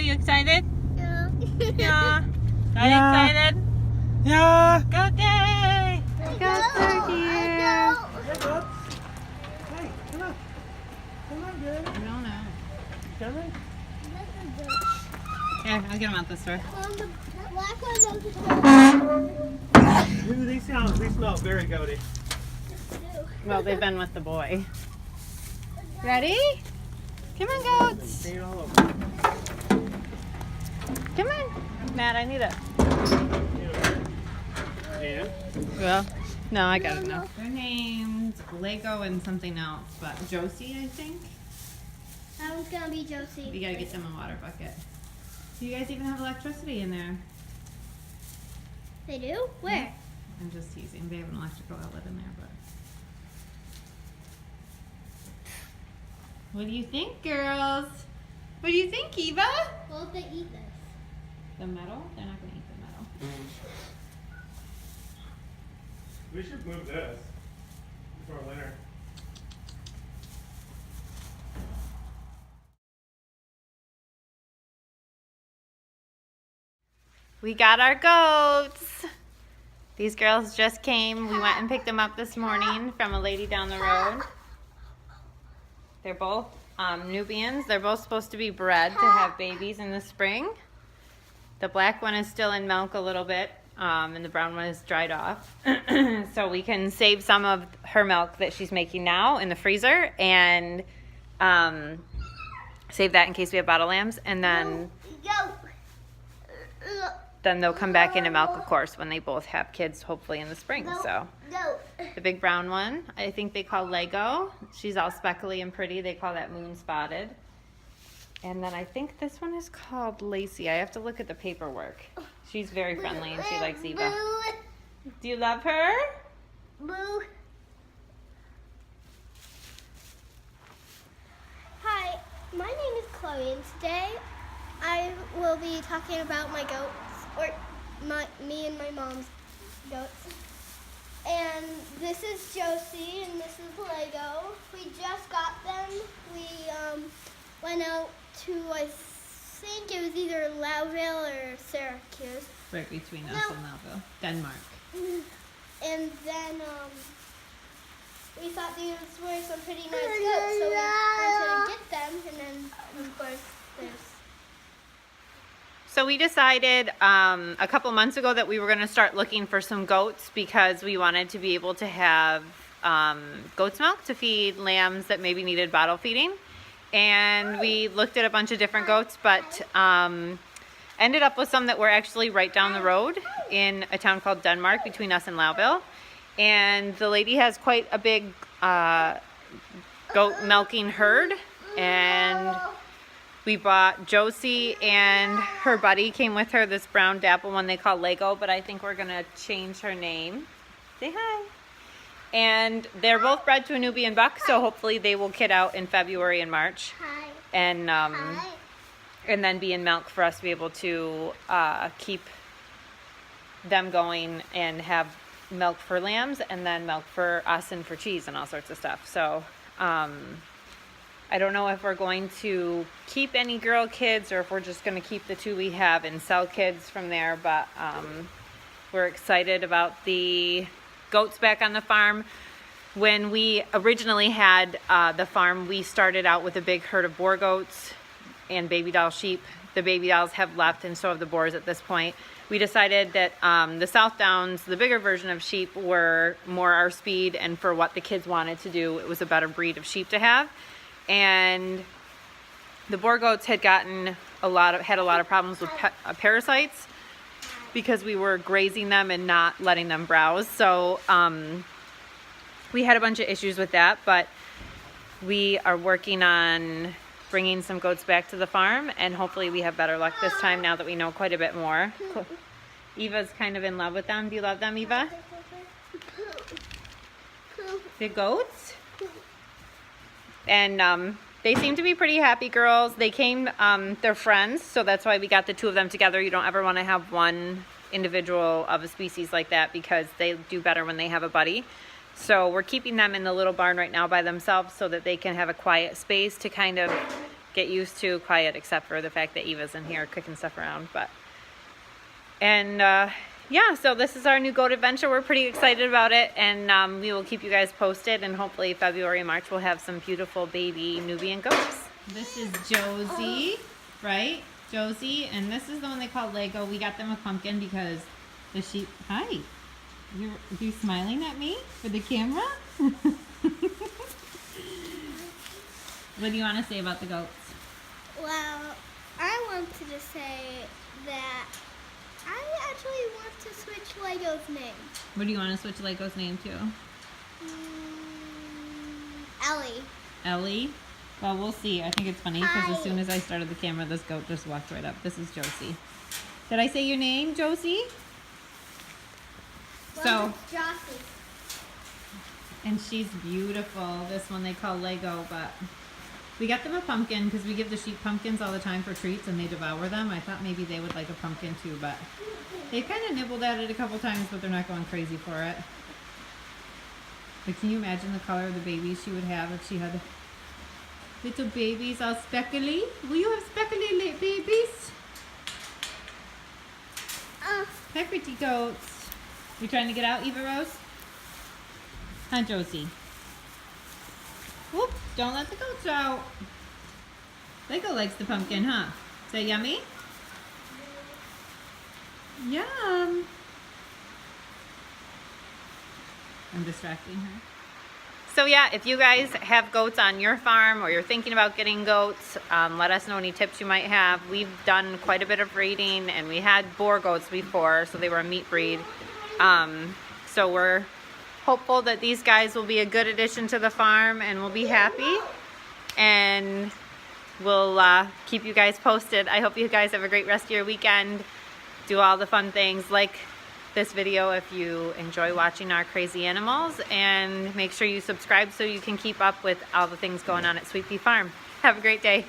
you excited? Yeah. Yeah. Are you Yeah. excited? Yeah. Go day! Goats are here. Hey, Bubs. Hey, come on. Come on, girl. I don't know. You coming? Here, I'll get them out this door. The black one doesn't Ooh, they smell very goaty. Well, they've been with the boy. Ready? Come on, goats. Stay all over. Come on. Matt, I need it. And? Well, no, I got it now. They're named Lego and something else, but Josie, I think. That one's gonna be Josie. We gotta get them a water bucket. Do you guys even have electricity in there? They do? Where? I'm just teasing. They have an electrical outlet in there, but. What do you think, girls? What do you think, Eva? Well, if they eat this. The metal? They're not gonna eat the metal. We should move this before winter. We got our goats. These girls just came. We went and picked them up this morning from a lady down the road. They're both Nubians. They're both supposed to be bred to have babies in the spring. The black one is still in milk a little bit, and the brown one is dried off. So we can save some of her milk that she's making now in the freezer and save that in case we have bottle lambs. And then they'll come back into milk, of course, when they both have kids, hopefully in the spring. So the big brown one, I think they call Lego. She's all speckly and pretty. They call that moon spotted. And then I think this one is called Lacey. I have to look at the paperwork. She's very friendly and she likes Eva. Do you love her? Boo. Hi, my name is Chloe, and today I will be talking about my goats, or me and my mom's goats. And this is Josie, and this is Lego. We just got them. We went out to, I think it was either Loudville or Syracuse. Right between us No. and Loudville. Denmark. And then we thought these were some pretty nice goats, so we wanted to get them. And then, of course, there's... So we decided a couple months ago that we were going to start looking for some goats because we wanted to be able to have goat's milk to feed lambs that maybe needed bottle feeding. And we looked at a bunch of different goats, but ended up with some that were actually right down the road in a town called Denmark between us and Loudville. And the lady has quite a big goat milking herd, and we bought Josie and her buddy came with her, this brown dapple one they call Lego, but I think we're gonna change her name. Say hi. And they're both bred to a Nubian buck, so hopefully they will kid out in February and March. Hi. And Hi. and then be in milk for us to be able to keep them going and have milk for lambs and then milk for us and for cheese and all sorts of stuff. So I don't know if we're going to keep any girl kids or if we're just going to keep the two we have and sell kids from there, but we're excited about the goats back on the farm. When we originally had the farm, we started out with a big herd of boar goats and baby doll sheep. The baby dolls have left and so have the boars at this point. We decided that the South Downs, the bigger version of sheep, were more our speed, and for what the kids wanted to do, it was a better breed of sheep to have. And the boar goats had had a lot of problems with parasites because we were grazing them and not letting them browse. So we had a bunch of issues with that, but we are working on bringing some goats back to the farm, and hopefully we have better luck this time now that we know quite a bit more. Eva's kind of in love with them. Do you love them, Eva? The goats? And they seem to be pretty happy girls. They came, they're friends, so that's why we got the two of them together. You don't ever want to have one individual of a species like that because they do better when they have a buddy. So we're keeping them in the little barn right now by themselves so that they can have a quiet space to kind of get used to quiet, except for the fact that Eva's in here kicking stuff around. Yeah, so this is our new goat adventure. We're pretty excited about it, and we will keep you guys posted, and hopefully February and March we'll have some beautiful baby Nubian goats. This is Josie, right? Josie, and this is the one they call Lego. We got them a pumpkin because the sheep... Hi. You smiling at me for the camera? What do you want to say about the goats? Well, I wanted to say that I actually want to switch Lego's name. What do you want to switch Lego's name to? Ellie. Ellie? Well, we'll see. I think it's funny because as Hi. soon as I started the camera, this goat just walked right up. This is Josie. Did I say your name, Josie? So, Jossie. and she's beautiful. This one they call Lego, but we got them a pumpkin because we give the sheep pumpkins all the time for treats and they devour them. I thought maybe they would like a pumpkin too, but they kind of nibbled at it a couple times, but they're not going crazy for it. But can you imagine the color of the babies she would have if she had little babies all speckly? Will you have speckly babies? Hi, pretty goats. You trying to get out, Eva Rose? Hi, Josie. Whoop, don't let the goats out. Lego likes the pumpkin, huh? Is that yummy? Yum. I'm distracting her. So yeah, if you guys have goats on your farm or you're thinking about getting goats, let us know any tips you might have. We've done quite a bit of breeding and we had boar goats before, so they were a meat breed. So we're hopeful that these guys will be a good addition to the farm and we'll be happy. And we'll keep you guys posted. I hope you guys have a great rest of your weekend. Do all the fun things. Like this video if you enjoy watching our crazy animals, and make sure you subscribe so you can keep up with all the things going on at Sweet Pea Farm. Have a great day.